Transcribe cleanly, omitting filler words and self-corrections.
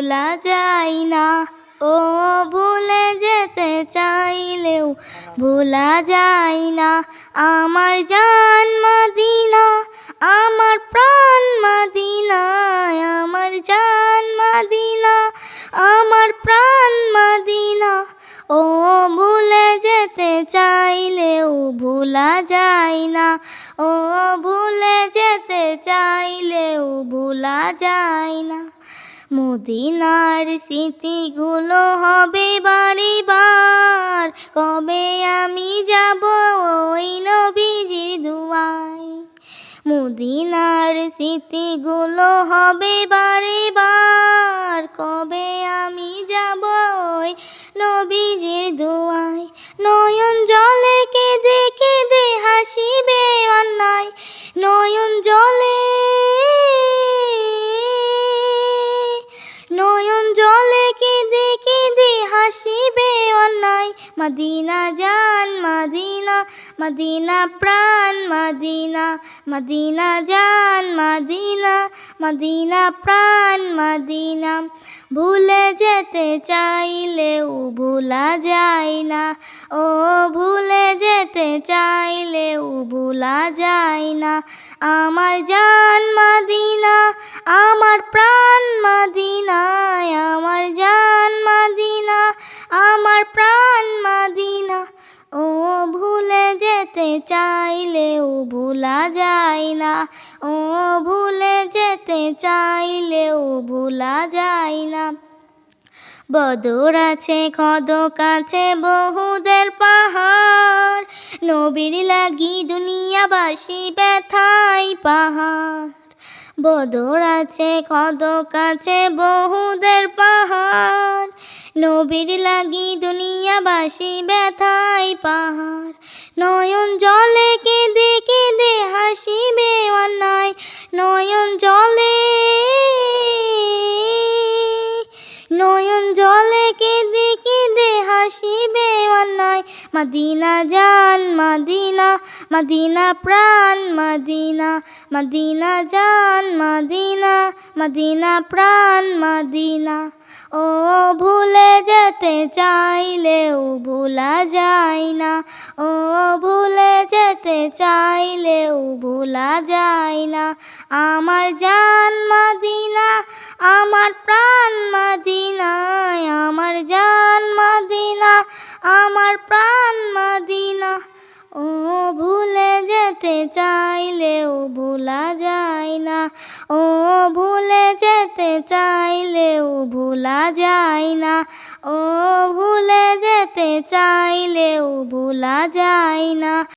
ভোলা যায় না। ও ভুলে যেতে চাইলেও ভোলা যায় না। আমার জান মদিনা, আমার প্রাণ মদিনা, আমার জান মদিনা, আমার প্রাণ মদিনা। ও ভুলে যেতে চাইলেও ভোলা যায় না। ও ভুলে যেতে চাইলেও ভোলা যায় না। মদিনার স্মৃতিগুলো হবে বারে বার, কবে আমি যাব ওই নবীজির দুয়ায়। মদিনার স্মৃতিগুলো হবে বারে বার, কবে আমি যাব ওই নবীজির দুয়ায়। নয়ন জলে কেঁদে কেঁদে হাসিবে অন্যায়, নয়ন জলে কেঁদে কেঁদে হাসিবে অন্যায়। মদিনা জান মদিনা, মদিনা প্রাণ মদিনা, মদিনা জান মদিনা, মদিনা প্রাণ মদিনা। ভুলে যেতে চাইলেও ভোলা যায় না। ও ভুলে যেতে চাইলেও ভোলা যায় না। আমার জান মদিনা, আমার প্রাণ মদিনা, আমার জান মদিনা, আমার প্রাণ মদিনা। ও ভুলে যেতে চাইলেও ভোলা যায় না। ও ভুলে যেতে চাইলেও ভোলা যায় না। বদর আছে খদক আছে বহুদের পাহাড়, নবীর লাগি দুনিয়াবাসী ব্যথাই পাহাড়। বদর আছে খদক আছে বহুদের পাহাড়, নবীর লাগি দুনিয়াবাসী ব্যথাই পাহাড়। নয়ন জলে কেঁদে কেঁদে হাসিবে অন্যায়, নয়ন জলে কেঁদে কেঁদে হাসিবে অন্যায়। মদিনা জান মদিনা, মদিনা প্রাণ মদিনা, মদিনা জান মদিনা, মদিনা প্রাণ মদিনা। ও ভুলে যেতে চাইলেও ভোলা যায় না। ও ভুলে যেতে চাইলেও ভোলা যায় না। আমার জান মদিনা, আমার প্রাণ মদিনা, আমার জান মদিনা, আমার প্রাণ মদিনা। ও ভুলে যেতে চাইলেও ভোলা যায় না। ও ভুলে যেতে চাইলেও ভোলা যায় না। ও ভুলে যেতে চাইলেও ভোলা যায় না।